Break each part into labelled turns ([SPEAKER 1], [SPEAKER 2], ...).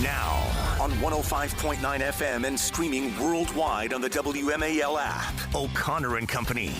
[SPEAKER 1] Now, on 105.9 FM and streaming worldwide on the WMAL app. O'Connor and Company.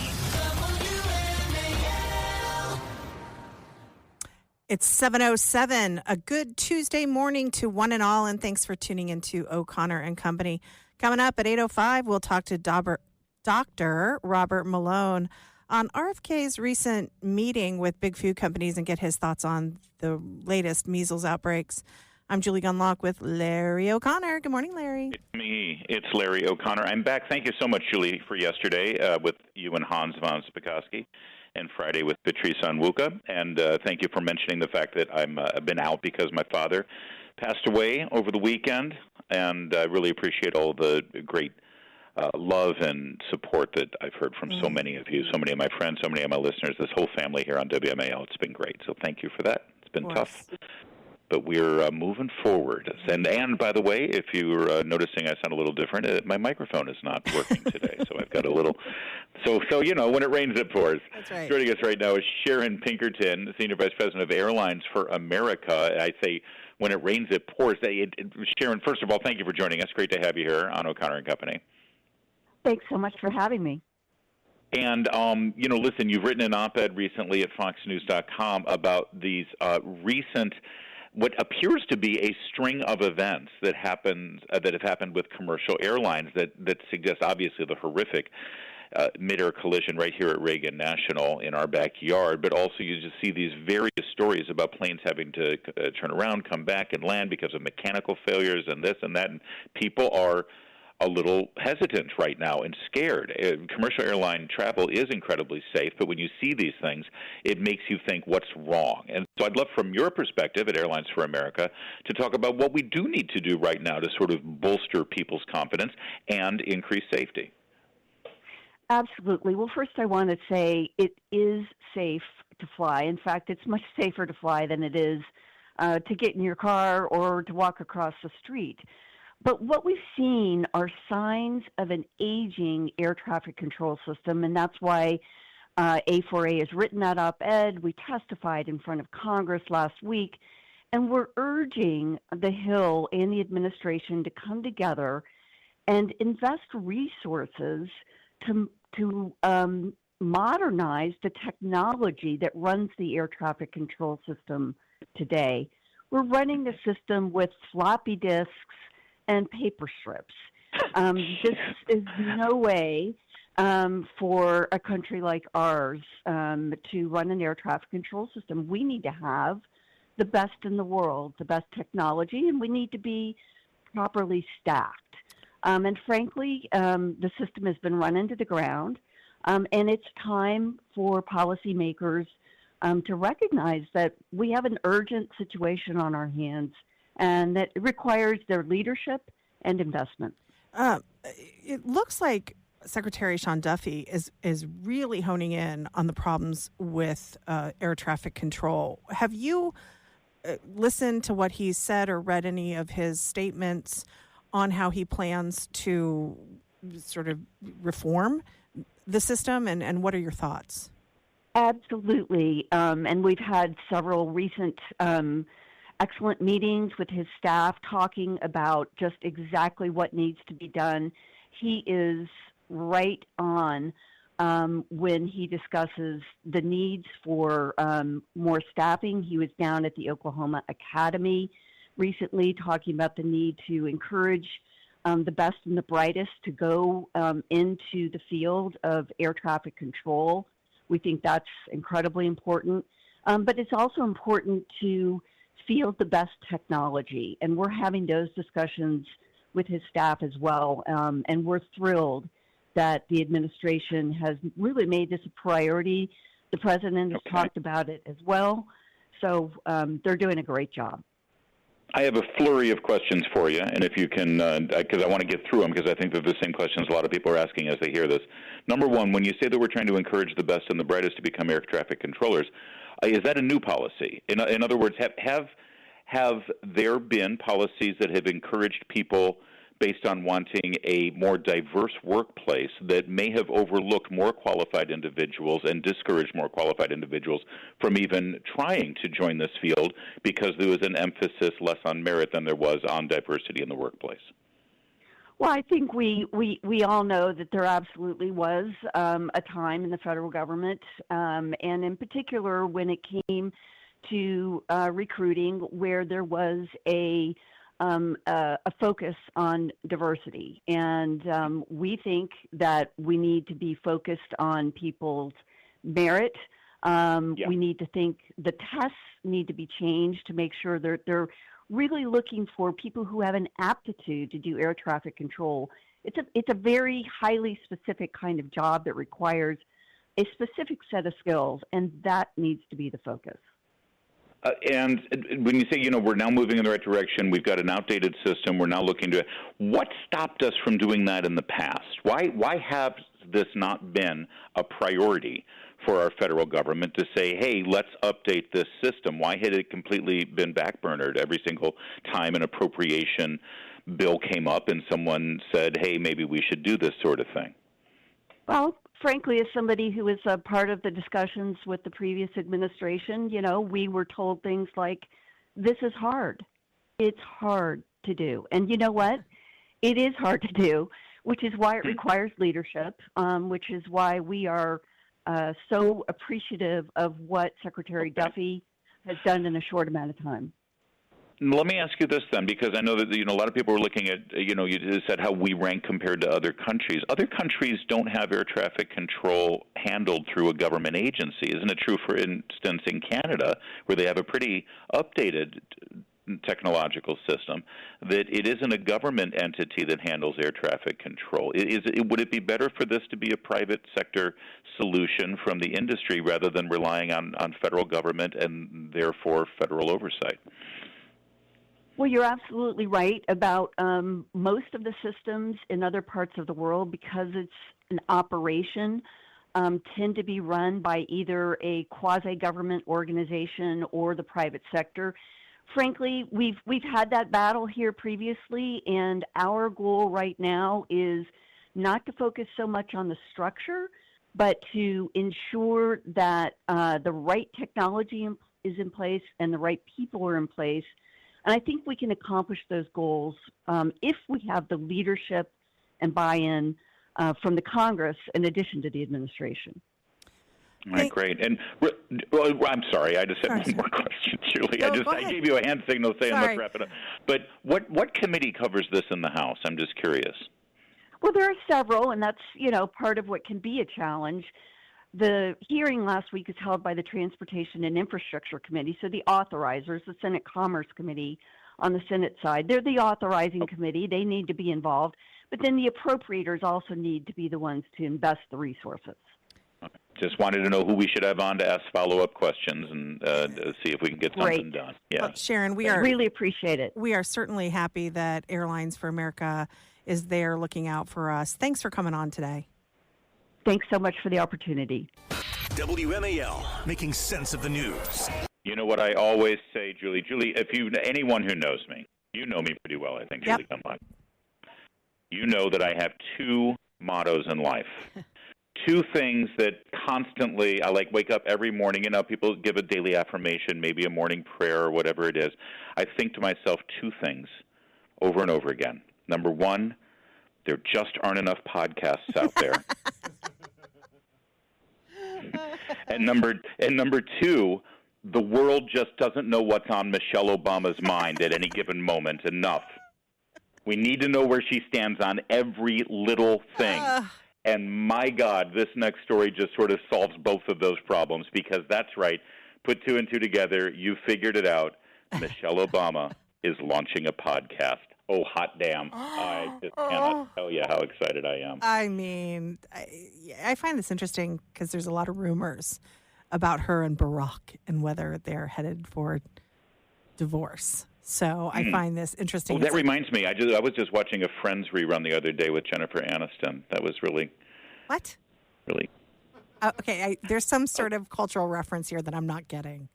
[SPEAKER 2] It's 7:07. A good Tuesday morning to one and all, and thanks for tuning into O'Connor and Company. Coming up at 8:05, we'll talk to Dr. Robert Malone on RFK's recent meeting with big food companies and get his thoughts on the latest measles outbreaks. I'm Julie Gunlock with Larry O'Connor. Good morning, Larry.
[SPEAKER 3] It's me. It's Larry O'Connor. I'm back. Thank you so much, Julie, for yesterday with you and Hans von Spakovsky, and Friday with Patrice Onwuka. And thank you for mentioning the fact that I've been out because my father passed away over the weekend. And I really appreciate all the great love and support that I've heard from so many of you, so many of my friends, so many of my listeners, this whole family here on WMAL. It's been great. So thank you for that. It's been tough. But we're moving forward. And by the way, if you're noticing I sound a little different, my microphone is not working today. So I've got a little... So you know, when it rains, it pours.
[SPEAKER 2] That's right.
[SPEAKER 3] Joining us right now is Sharon Pinkerton, Senior Vice President of Airlines for America. I say, when it rains, it pours. Sharon, first of all, thank you for joining us. Great to have you here on O'Connor and Company.
[SPEAKER 4] Thanks so much for having me.
[SPEAKER 3] And, listen, you've written an op-ed recently at foxnews.com about these recent... what appears to be a string of events that have happened with commercial airlines that suggest obviously the horrific mid-air collision right here at Reagan National in our backyard, but also you just see these various stories about planes having to turn around, come back, and land because of mechanical failures and this and that, and people are a little hesitant right now and scared. Commercial airline travel is incredibly safe, but when you see these things, it makes you think what's wrong. And so I'd love from your perspective at Airlines for America to talk about what we do need to do right now to sort of bolster people's confidence and increase safety.
[SPEAKER 4] Absolutely. Well, first I want to say it is safe to fly. In fact, it's much safer to fly than it is to get in your car or to walk across the street. But what we've seen are signs of an aging air traffic control system, and that's why A4A has written that op-ed. We testified in front of Congress last week, and we're urging the Hill and the administration to come together and invest resources to modernize the technology that runs the air traffic control system today. We're running the system with floppy disks and paper strips. This is no way for a country like ours to run an air traffic control system. We need to have the best in the world, the best technology, and we need to be properly staffed. And frankly, the system has been run into the ground, and it's time for policymakers to recognize that we have an urgent situation on our hands, and that it requires their leadership and investment.
[SPEAKER 2] It looks like Secretary Sean Duffy is really honing in on the problems with air traffic control. Have you listened to what he's said or read any of his statements on how he plans to sort of reform the system, and what are your thoughts?
[SPEAKER 4] Absolutely. And we've had several recent excellent meetings with his staff talking about just exactly what needs to be done. He is right on when he discusses the needs for more staffing. He was down at the Oklahoma Academy recently talking about the need to encourage the best and the brightest to go into the field of air traffic control. We think that's incredibly important. But it's also important to field the best technology, and we're having those discussions with his staff as well, and we're thrilled that the administration has really made this a priority. The president has talked about it as well, so they're doing a great job.
[SPEAKER 3] I have a flurry of questions for you, and if you can, because I want to get through them, because I think they're the same questions a lot of people are asking as they hear this. Number one, when you say that we're trying to encourage the best and the brightest to become air traffic controllers, is that a new policy? In other words, have there been policies that have encouraged people based on wanting a more diverse workplace that may have overlooked more qualified individuals and discouraged more qualified individuals from even trying to join this field because there was an emphasis less on merit than there was on diversity in the workplace?
[SPEAKER 4] Well, I think we all know that there absolutely was a time in the federal government, and in particular when it came to recruiting, where there was a focus on diversity. And we think that we need to be focused on people's merit. We need to think the tests need to be changed to make sure they're really looking for people who have an aptitude to do air traffic control. It's a very highly specific kind of job that requires a specific set of skills, and that needs to be the focus.
[SPEAKER 3] And when you say, we're now moving in the right direction, we've got an outdated system, we're now looking to, what stopped us from doing that in the past? Why have this not been a priority for our federal government to say, hey, let's update this system? Why had it completely been backburnered every single time an appropriation bill came up and someone said, hey, maybe we should do this sort of thing?
[SPEAKER 4] Well, frankly, as somebody who was a part of the discussions with the previous administration, we were told things like, this is hard. It's hard to do. And you know what? It is hard to do, which is why it requires leadership, which is why we are so appreciative of what Secretary Duffy has done in a short amount of time.
[SPEAKER 3] Let me ask you this then, because I know that a lot of people are looking at, you said how we rank compared to other countries. Other countries don't have air traffic control handled through a government agency. Isn't it true, for instance, in Canada, where they have a pretty updated technological system, that it isn't a government entity that handles air traffic control? Would it be better for this to be a private sector solution from the industry rather than relying on federal government and therefore federal oversight?
[SPEAKER 4] Well, you're absolutely right about most of the systems in other parts of the world, because it's an operation, tend to be run by either a quasi-government organization or the private sector. Frankly, we've had that battle here previously, and our goal right now is not to focus so much on the structure, but to ensure that the right technology is in place and the right people are in place. And I think we can accomplish those goals if we have the leadership and buy-in from the Congress in addition to the administration.
[SPEAKER 3] All right, great. And I'm sorry, I just have one more question, Julie.
[SPEAKER 2] No,
[SPEAKER 3] I gave you a hand signal saying
[SPEAKER 2] Sorry.
[SPEAKER 3] let's wrap it up. But what committee covers this in the House? I'm just curious.
[SPEAKER 4] Well, there are several, and that's part of what can be a challenge. The hearing last week is held by the Transportation and Infrastructure Committee, so the authorizers, the Senate Commerce Committee on the Senate side. They're the authorizing committee. They need to be involved. But then the appropriators also need to be the ones to invest the resources.
[SPEAKER 3] Just wanted to know who we should have on to ask follow-up questions and see if we can get something done. Yeah,
[SPEAKER 2] well, Sharon, we
[SPEAKER 4] really appreciate it.
[SPEAKER 2] We are certainly happy that Airlines for America is there looking out for us. Thanks for coming on today.
[SPEAKER 4] Thanks so much for the opportunity.
[SPEAKER 1] WMAL, making sense of the news.
[SPEAKER 3] You know what I always say, Julie? Julie, anyone who knows me, you know me pretty well, I think, Julie Gunlock. You know that I have two mottos in life. Two things that constantly, I wake up every morning, people give a daily affirmation, maybe a morning prayer or whatever it is. I think to myself two things over and over again. Number one, there just aren't enough podcasts out there. and number two, the world just doesn't know what's on Michelle Obama's mind at any given moment enough. We need to know where she stands on every little thing. And my God, this next story just sort of solves both of those problems, because that's right. Put two and two together. You figured it out. Michelle Obama is launching a podcast. Oh, hot damn. I just cannot tell you how excited I am.
[SPEAKER 2] I mean, I find this interesting because there's a lot of rumors about her and Barack and whether they're headed for divorce. So I find this interesting.
[SPEAKER 3] Oh, that reminds me. I was just watching a Friends rerun the other day with Jennifer Aniston. That was really...
[SPEAKER 2] What?
[SPEAKER 3] Really?
[SPEAKER 2] Okay, there's some sort of cultural reference here that I'm not getting.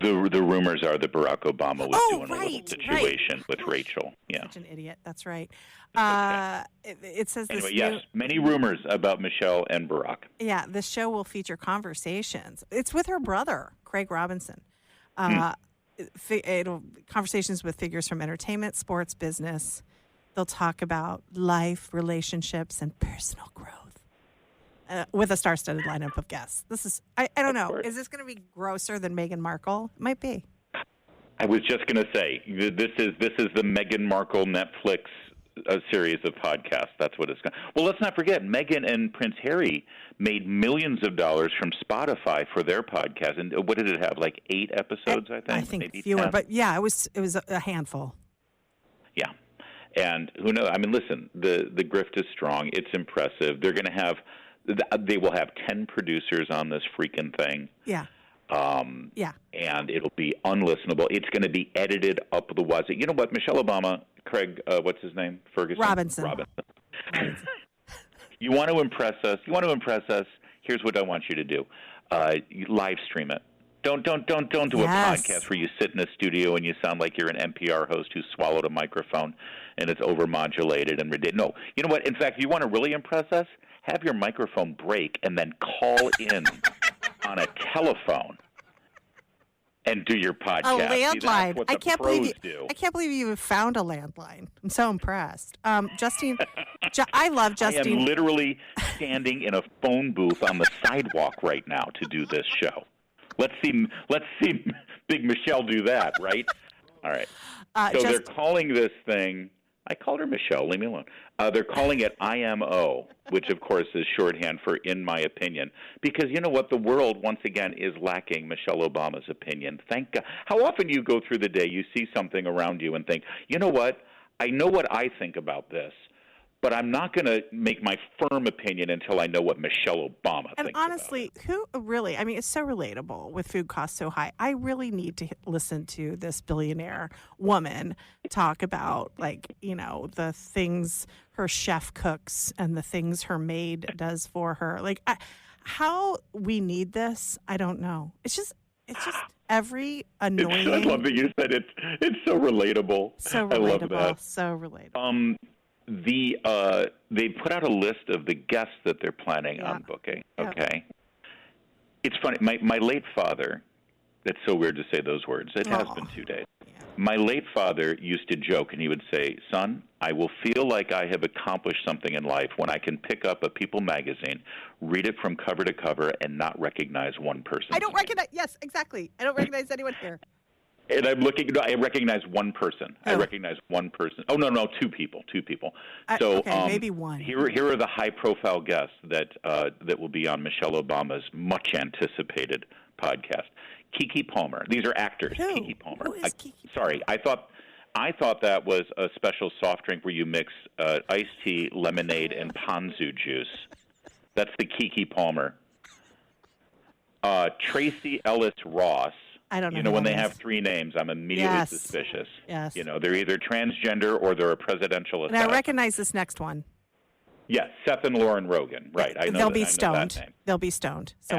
[SPEAKER 3] The rumors are that Barack Obama was doing a little situation with
[SPEAKER 2] Gosh,
[SPEAKER 3] Rachel. Yeah.
[SPEAKER 2] Such an idiot. That's right. It says
[SPEAKER 3] anyway,
[SPEAKER 2] this.
[SPEAKER 3] Yes, many rumors about Michelle and Barack.
[SPEAKER 2] Yeah, the show will feature conversations. It's with her brother, Craig Robinson. Conversations with figures from entertainment, sports, business. They'll talk about life, relationships, and personal growth. With a star-studded lineup of guests. This is, I don't know, is this going to be grosser than Meghan Markle? It might be.
[SPEAKER 3] I was just going to say, this is the Meghan Markle Netflix series of podcasts. That's what it's going to. Well, let's not forget, Meghan and Prince Harry made millions of dollars from Spotify for their podcast. And what did it have, like 8 episodes, I think?
[SPEAKER 2] I think
[SPEAKER 3] maybe
[SPEAKER 2] fewer,
[SPEAKER 3] 10?
[SPEAKER 2] but yeah, it was a handful.
[SPEAKER 3] Yeah. And who knows? I mean, listen, the grift is strong. It's impressive. They will have 10 producers on this freaking thing.
[SPEAKER 2] Yeah.
[SPEAKER 3] And it'll be unlistenable. It's going to be edited up the wazoo. You know what? Michelle Obama, Craig, what's his name? Ferguson?
[SPEAKER 2] Robinson.
[SPEAKER 3] You want to impress us? Here's what I want you to do. You live stream it. Don't do a podcast where you sit in a studio and you sound like you're an NPR host who swallowed a microphone and it's overmodulated and ridiculous. No. You know what? In fact, if you want to really impress us, have your microphone break and then call in on a telephone and do your podcast.
[SPEAKER 2] A landline.
[SPEAKER 3] See,
[SPEAKER 2] I can't believe you even found a landline. I'm so impressed. Justine, I love Justine.
[SPEAKER 3] I am literally standing in a phone booth on the sidewalk right now to do this show. Let's see Big Michelle do that, right? All right. So they're calling this thing. I called her Michelle. Leave me alone. They're calling it IMO, which, of course, is shorthand for in my opinion. Because you know what? The world, once again, is lacking Michelle Obama's opinion. Thank God. How often you go through the day, you see something around you and think, you know what? I know what I think about this, but I'm not going to make my firm opinion until I know what Michelle Obama thinks.
[SPEAKER 2] And honestly, it's so relatable with food costs so high. I really need to listen to this billionaire woman talk about, the things her chef cooks and the things her maid does for her. How we need this, I don't know. It's just every annoying.
[SPEAKER 3] I love that you said it's so relatable.
[SPEAKER 2] So relatable.
[SPEAKER 3] I love that.
[SPEAKER 2] So relatable.
[SPEAKER 3] They put out a list of the guests that they're planning on booking. Okay, it's funny. My late father. It's so weird to say those words. It has been 2 days. Yeah. My late father used to joke, and he would say, "Son, I will feel like I have accomplished something in life when I can pick up a People magazine, read it from cover to cover, and not recognize one person."
[SPEAKER 2] I don't recognize. Yes, exactly. I don't recognize anyone here.
[SPEAKER 3] And I'm looking. No, I recognize one person.
[SPEAKER 2] Oh.
[SPEAKER 3] I recognize one person. Oh no, 2 people. 2 people. So
[SPEAKER 2] maybe one.
[SPEAKER 3] Here are the high-profile guests that will be on Michelle Obama's much-anticipated podcast. Keke Palmer. These are actors.
[SPEAKER 2] Who?
[SPEAKER 3] Keke Palmer.
[SPEAKER 2] Who is Keke?
[SPEAKER 3] Sorry, I thought that was a special soft drink where you mix iced tea, lemonade, and ponzu juice. That's the Keke Palmer. Tracy Ellis Ross.
[SPEAKER 2] I don't know.
[SPEAKER 3] You know, when they have 3 names, I'm immediately suspicious.
[SPEAKER 2] Yes.
[SPEAKER 3] You know, they're either transgender or they're a presidential
[SPEAKER 2] assassin. And I recognize this next one.
[SPEAKER 3] Yes, Seth and Lauren Rogan. Right. I know
[SPEAKER 2] They'll be stoned. They'll be stoned. So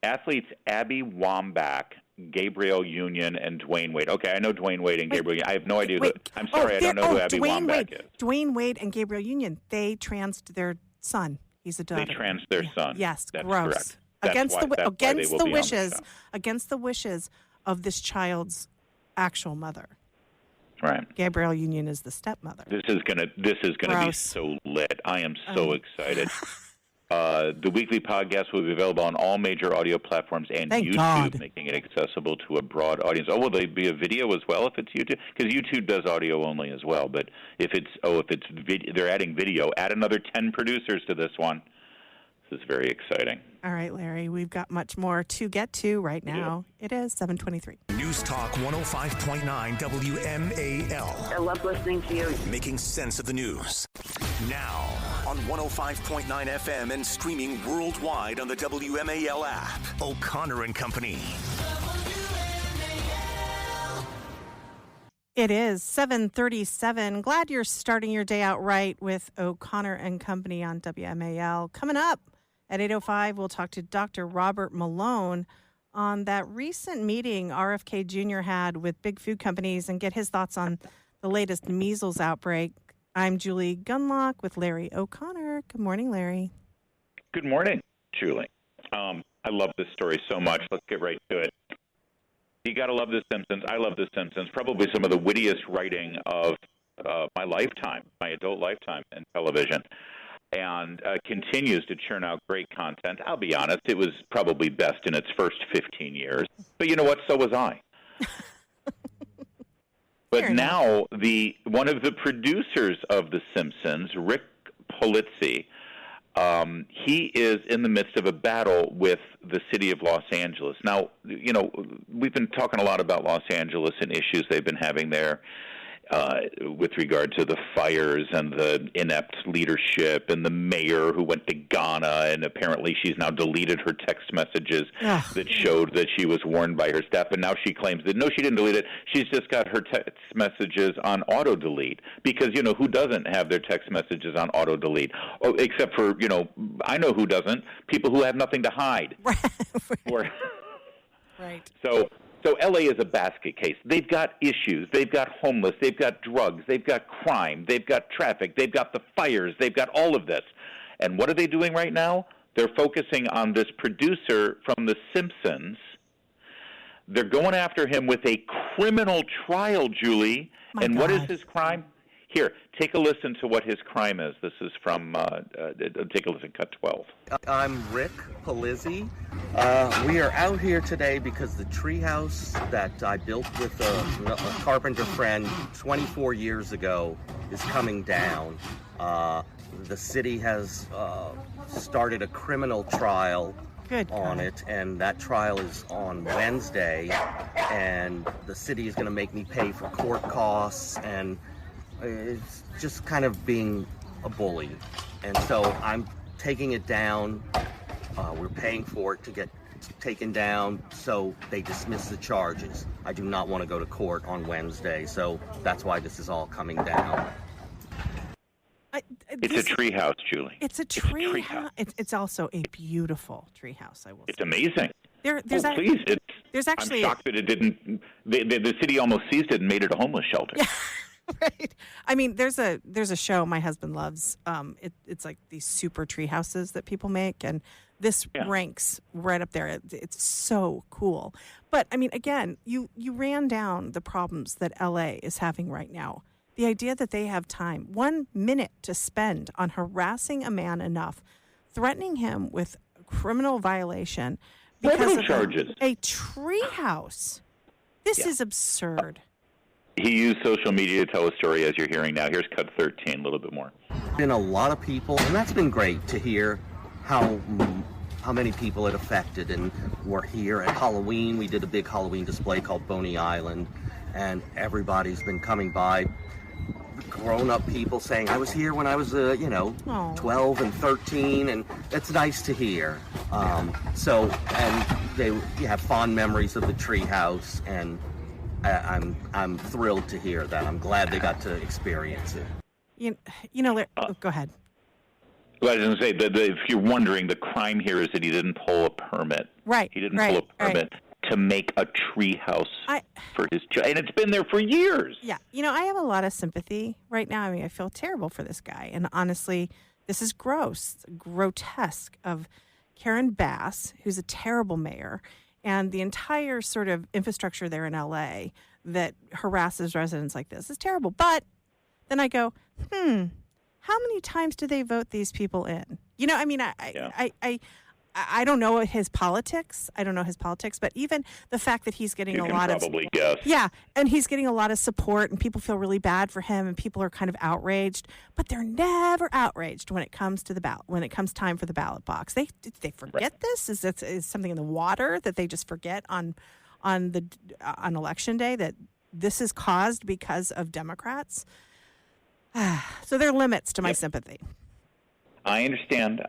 [SPEAKER 3] athletes Abby Wambach, Gabrielle Union, and Dwayne Wade. Okay, I know Dwayne Wade and Gabrielle Union. I have no idea. I'm sorry, I don't know who Abby Wambach is.
[SPEAKER 2] Dwayne Wade and Gabrielle Union, they transed their son. He's a daughter.
[SPEAKER 3] They transed their son.
[SPEAKER 2] Yes,
[SPEAKER 3] that's
[SPEAKER 2] gross.
[SPEAKER 3] Correct.
[SPEAKER 2] Against the wishes of this child's actual mother.
[SPEAKER 3] Right.
[SPEAKER 2] Gabrielle Union is the stepmother.
[SPEAKER 3] This is gonna be so lit. I am so excited. The weekly podcast will be available on all major audio platforms and YouTube, making it accessible to a broad audience. Oh, will there be a video as well if it's YouTube? Because YouTube does audio only as well. But if they're adding video, add another 10 producers to this one. This is very exciting.
[SPEAKER 2] All right, Larry, we've got much more to get to right now. It is 7:23.
[SPEAKER 1] News Talk 105.9 WMAL.
[SPEAKER 5] I love listening to you.
[SPEAKER 1] Making sense of the news. Now on 105.9 FM and streaming worldwide on the WMAL app. O'Connor and Company.
[SPEAKER 2] It is 7:37. Glad you're starting your day out right with O'Connor and Company on WMAL. Coming up at 8:05, we'll talk to Dr. Robert Malone on that recent meeting RFK Jr. had with big food companies and get his thoughts on the latest measles outbreak. I'm Julie Gunlock with Larry O'Connor. Good morning, Larry.
[SPEAKER 3] Good morning, Julie. I love this story so much. Let's get right to it. You got to love The Simpsons. I love The Simpsons. Probably some of the wittiest writing of my lifetime, my adult lifetime in television, and continues to churn out great content. I'll be honest, it was probably best in its first 15 years. But you know what? So was I. But now one of the producers of The Simpsons, Rick Polizzi, he is in the midst of a battle with the city of Los Angeles. Now, you know, we've been talking a lot about Los Angeles and issues they've been having there with regard to the fires and the inept leadership and the mayor who went to Ghana, and apparently she's now deleted her text messages that showed that she was warned by her staff, and now she claims that, no, she didn't delete it. She's just got her text messages on auto-delete because, you know, who doesn't have their text messages on auto-delete? Oh, except for, you know, I know who doesn't, people who have nothing to hide.
[SPEAKER 2] Right.
[SPEAKER 3] So L.A. is a basket case. They've got issues. They've got homeless. They've got drugs. They've got crime. They've got traffic. They've got the fires. They've got all of this. And what are they doing right now? They're focusing on this producer from The Simpsons. They're going after him with a criminal trial, Julie. And what is his crime? Here, take a listen to what his crime is. This is from, take a listen, cut 12.
[SPEAKER 5] I'm Rick Polizzi. We are out here today because the treehouse that I built with a carpenter friend 24 years ago is coming down. The city has started a criminal trial on it, and that trial is on Wednesday, and the city is going to make me pay for court costs, and it's just kind of being a bully. And so I'm taking it down. We're paying for it to get taken down, so they dismiss the charges. I do not want to go to court on Wednesday, so that's why this is all coming down.
[SPEAKER 3] It's a treehouse, Julie.
[SPEAKER 2] It's a treehouse. It's also a beautiful treehouse, I will say.
[SPEAKER 3] It's amazing.
[SPEAKER 2] There's actually
[SPEAKER 3] I'm shocked that it didn't. The city almost seized it and made it a homeless shelter.
[SPEAKER 2] Yeah. Right. I mean, there's a show my husband loves. It's like these super tree houses that people make, and this ranks right up there. It's so cool. But I mean, again, you ran down the problems that LA is having right now. The idea that they have time, 1 minute to spend on harassing a man enough, threatening him with a criminal violation because of
[SPEAKER 3] charges.
[SPEAKER 2] A tree house. This is absurd.
[SPEAKER 3] He used social media to tell a story, as you're hearing now. Here's cut 13, a little bit more.
[SPEAKER 5] Been a lot of people, and that's been great to hear how many people it affected. And we're here at Halloween. We did a big Halloween display called Boney Island, and everybody's been coming by, grown-up people saying, I was here when I was, 12 and 13, and it's nice to hear. And you have fond memories of the treehouse, and I'm thrilled to hear that. I'm glad they got to experience it.
[SPEAKER 2] Go ahead.
[SPEAKER 3] Well, I was going to say, if you're wondering, the crime here is that he didn't pull a permit.
[SPEAKER 2] Right.
[SPEAKER 3] He didn't pull a permit to make a treehouse for his child. And it's been there for years.
[SPEAKER 2] Yeah. I have a lot of sympathy right now. I mean, I feel terrible for this guy. And honestly, this is gross, grotesque of Karen Bass, who's a terrible mayor, and the entire sort of infrastructure there in LA that harasses residents like this is terrible. But then I go, how many times do they vote these people in? I don't know his politics. But even the fact that he's getting a lot of
[SPEAKER 3] guess.
[SPEAKER 2] Yeah, and he's getting a lot of support, and people feel really bad for him, and people are kind of outraged. But they're never outraged when it comes to the ballot. When it comes time for the ballot box, they forget this. Is something in the water that they just forget on election day that this is caused because of Democrats. So there are limits to my sympathy.
[SPEAKER 3] I understand.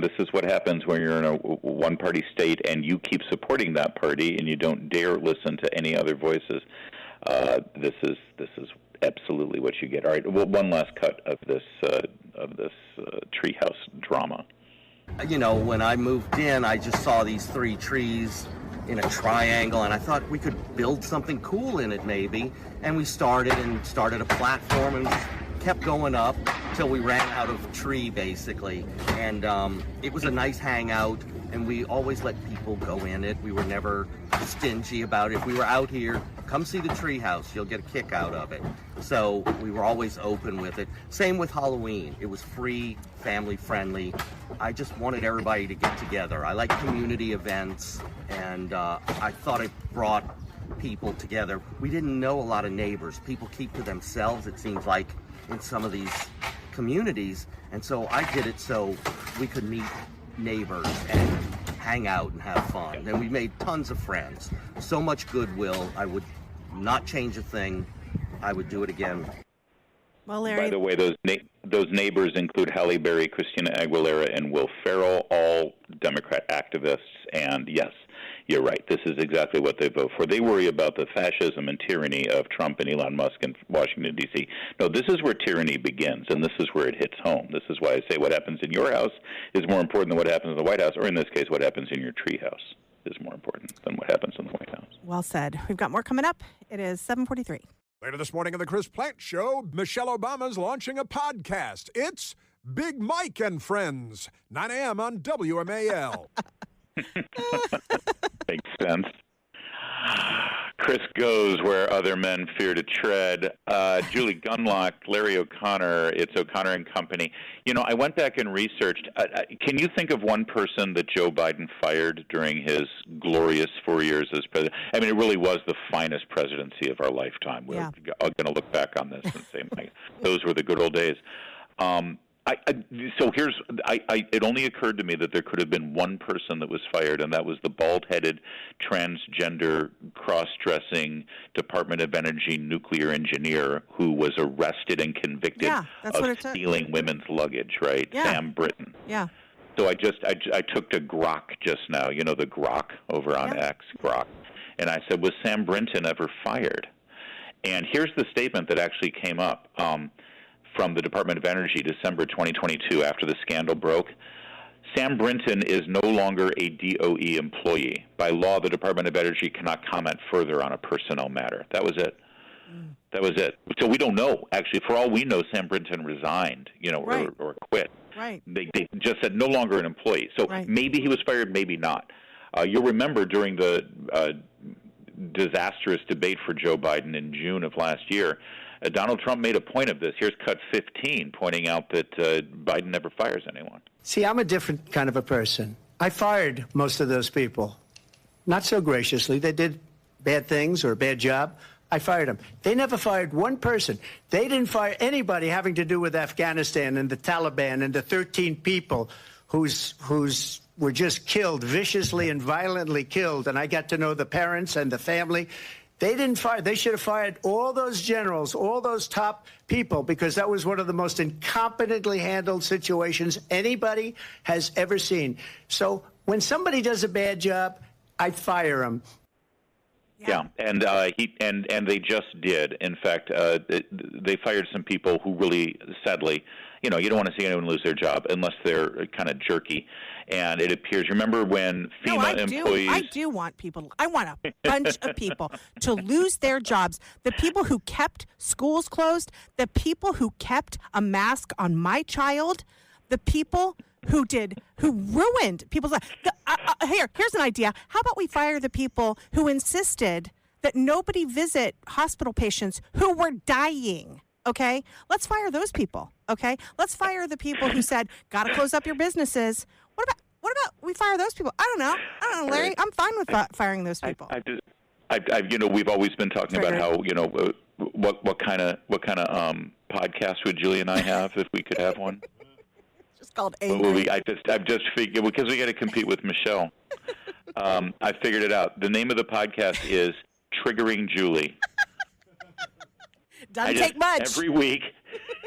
[SPEAKER 3] This is what happens when you're in a one-party state and you keep supporting that party and you don't dare listen to any other voices. This is absolutely what you get. All right. Well, one last cut of this treehouse drama.
[SPEAKER 5] when I moved in, I just saw these 3 trees in a triangle, and I thought we could build something cool in it maybe. And we started a platform and kept going up till we ran out of tree, basically. And it was a nice hangout, and we always let people go in it. We were never stingy about it. If we were out here, come see the Treehouse. You'll get a kick out of it. So we were always open with it. Same with Halloween. It was free, family friendly. I just wanted everybody to get together. I like community events, and I thought it brought people together. We didn't know a lot of neighbors. People keep to themselves, it seems like, in some of these communities. And so I did it so we could meet neighbors and hang out and have fun. And we made tons of friends. So much goodwill. I would not change a thing. I would do it again.
[SPEAKER 2] Well, Larry.
[SPEAKER 3] By the way, those neighbors include Halle Berry, Christina Aguilera, and Will Ferrell, all Democrat activists. And yes, you're right. This is exactly what they vote for. They worry about the fascism and tyranny of Trump and Elon Musk in Washington, D.C. No, this is where tyranny begins, and this is where it hits home. This is why I say what happens in your house is more important than what happens in the White House, or in this case, what happens in your treehouse is more important than what happens in the White House.
[SPEAKER 2] Well said. We've got more coming up. It is 7:43.
[SPEAKER 6] Later this morning on the Chris Plant Show, Michelle Obama's launching a podcast. It's Big Mike and Friends, 9 a.m. on WMAL.
[SPEAKER 3] Makes sense. Chris goes where other men fear to tread. Julie Gunlock, Larry O'Connor, it's O'Connor and Company. I went back and researched. Can you think of one person that Joe Biden fired during his glorious 4 years as president? I mean, it really was the finest presidency of our lifetime. We're going to look back on this and say, those were the good old days. It only occurred to me that there could have been one person that was fired, and that was the bald-headed, transgender, cross-dressing Department of Energy nuclear engineer who was arrested and convicted of stealing women's luggage, right?
[SPEAKER 2] Yeah.
[SPEAKER 3] Sam Brinton.
[SPEAKER 2] Yeah.
[SPEAKER 3] So I took to Grok just now, the Grok over on X, Grok, and I said, was Sam Brinton ever fired? And here's the statement that actually came up. From the Department of Energy, December 2022, after the scandal broke. Sam Brinton is no longer a DOE employee. By law, the Department of Energy cannot comment further on a personnel matter. That was it. That was it. So we don't know. Actually, for all we know, Sam Brinton resigned, or quit.
[SPEAKER 2] Right.
[SPEAKER 3] They just said no longer an employee. So maybe he was fired, maybe not. You'll remember during the disastrous debate for Joe Biden in June of last year, Donald Trump made a point of this. Here's cut 15, pointing out that Biden never fires anyone.
[SPEAKER 7] See, I'm a different kind of a person. I fired most of those people. Not so graciously. They did bad things or a bad job. I fired them. They never fired one person. They didn't fire anybody having to do with Afghanistan and the Taliban and the 13 people whose were just killed, viciously and violently killed. And I got to know the parents and the family. They didn't fire. They should have fired all those generals, all those top people, because that was one of the most incompetently handled situations anybody has ever seen. So when somebody does a bad job, I fire them.
[SPEAKER 3] Yeah, and they just did. In fact, they fired some people who really, sadly, you don't want to see anyone lose their job unless they're kind of jerky. And it appears, remember when FEMA employees...
[SPEAKER 2] I do want people, I want a bunch of people to lose their jobs. The people who kept schools closed, the people who kept a mask on my child, the people who ruined people's lives. Here's an idea. How about we fire the people who insisted that nobody visit hospital patients who were dying? Okay? Let's fire those people. Okay? Let's fire the people who said, got to close up your businesses. What about we fire those people? I don't know, Larry. I'm fine with firing those people.
[SPEAKER 3] We've always been talking about how, what kind of podcast would Julie and I have if we could have one?
[SPEAKER 2] Just called Angry.
[SPEAKER 3] I've just figured, because we got to compete with Michelle. I figured it out. The name of the podcast is Triggering Julie.
[SPEAKER 2] Doesn't take much.
[SPEAKER 3] Every week,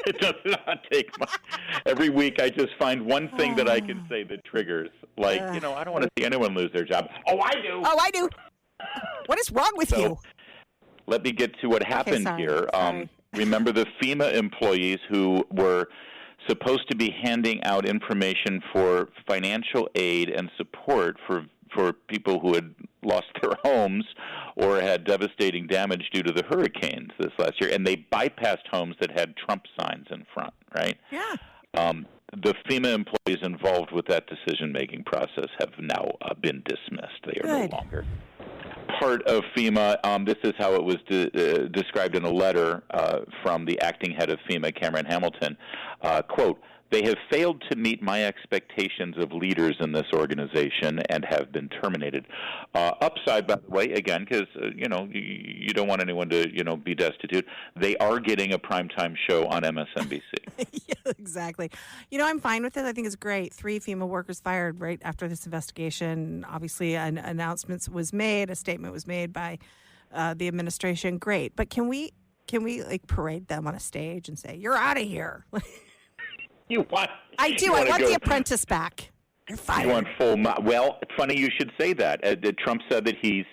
[SPEAKER 3] it does not take much. Every week, I just find one thing that I can say that triggers. Like, I don't want to see anyone lose their job. Oh, I do.
[SPEAKER 2] Oh, I do. What is wrong with you?
[SPEAKER 3] Let me get to what happened here.
[SPEAKER 2] Sorry.
[SPEAKER 3] Remember the FEMA employees who were supposed to be handing out information for financial aid and support for people who had lost their homes or had devastating damage due to the hurricanes this last year, and they bypassed homes that had Trump signs in front, right?
[SPEAKER 2] Yeah.
[SPEAKER 3] The FEMA employees involved with that decision-making process have now been dismissed. They are no longer part of FEMA. This is how it was described in a letter from the acting head of FEMA, Cameron Hamilton. Quote, "They have failed to meet my expectations of leaders in this organization and have been terminated." Upside, by the way, again, because you don't want anyone to be destitute. They are getting a primetime show on MSNBC.
[SPEAKER 2] Yeah, exactly. I'm fine with it. I think it's great. 3 FEMA workers fired right after this investigation. Obviously, an announcement was made, a statement was made by the administration. Great, but can we like parade them on a stage and say, "You're out of here"? I do. I want The Apprentice back. You're fired.
[SPEAKER 3] You want full? Well, funny you should say that. Trump said that he's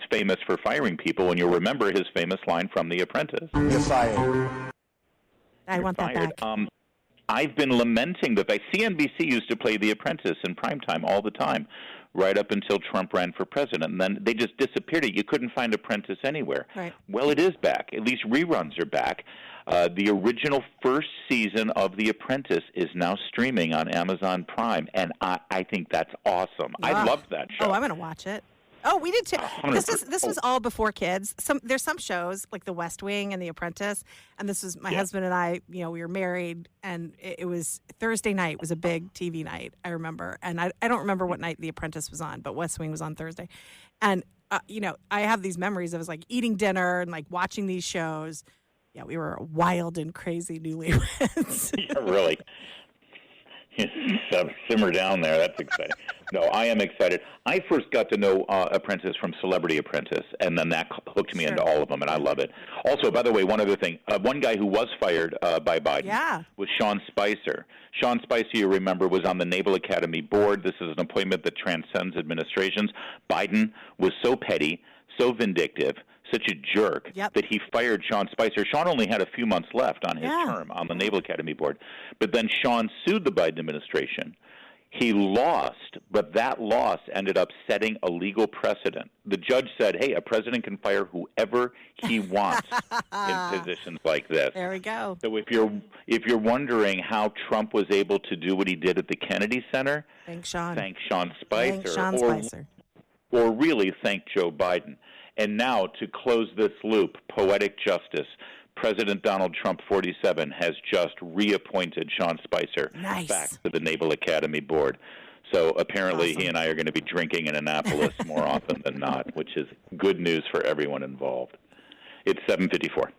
[SPEAKER 3] famous for firing people, and you'll remember his famous line from The Apprentice.
[SPEAKER 7] You're fired.
[SPEAKER 2] I want that back.
[SPEAKER 3] I've been lamenting the fact CNBC used to play The Apprentice in primetime all the time, right up until Trump ran for president. And then they just disappeared. You couldn't find Apprentice anywhere.
[SPEAKER 2] Right.
[SPEAKER 3] Well, it is back. At least reruns are back. The original first season of The Apprentice is now streaming on Amazon Prime, and I think that's awesome. I love that show.
[SPEAKER 2] Oh, I'm going to watch it. Oh, we did too. This was all before kids. There's some shows like The West Wing and The Apprentice, and this was my husband and I. We were married, and it was Thursday night was a big TV night. I remember, and I don't remember what night The Apprentice was on, but West Wing was on Thursday, and I have these memories of us like eating dinner and like watching these shows. Yeah, we were wild and crazy newlyweds.
[SPEAKER 3] Yeah, really. Simmer down there. That's exciting. No, I am excited. I first got to know Apprentice from Celebrity Apprentice, and then that hooked me into all of them, and I love it. Also, by the way, one other thing. One guy who was fired by Biden was Sean Spicer. Sean Spicer, you remember, was on the Naval Academy board. This is an appointment that transcends administrations. Biden was so petty, so vindictive, such a jerk that he fired Sean Spicer. Sean only had a few months left on his term on the Naval Academy board. But then Sean sued the Biden administration. He lost, but that loss ended up setting a legal precedent. The judge said, hey, a president can fire whoever he wants in positions like this.
[SPEAKER 2] There we go.
[SPEAKER 3] So if you're wondering how Trump was able to do what he did at the Kennedy Center,
[SPEAKER 2] thank Sean
[SPEAKER 3] Spicer. Or really thank Joe Biden. And now, to close this loop, poetic justice, President Donald Trump, 47, has just reappointed Sean Spicer back to the Naval Academy board. So apparently he and I are going to be drinking in Annapolis more often than not, which is good news for everyone involved. It's 7:54.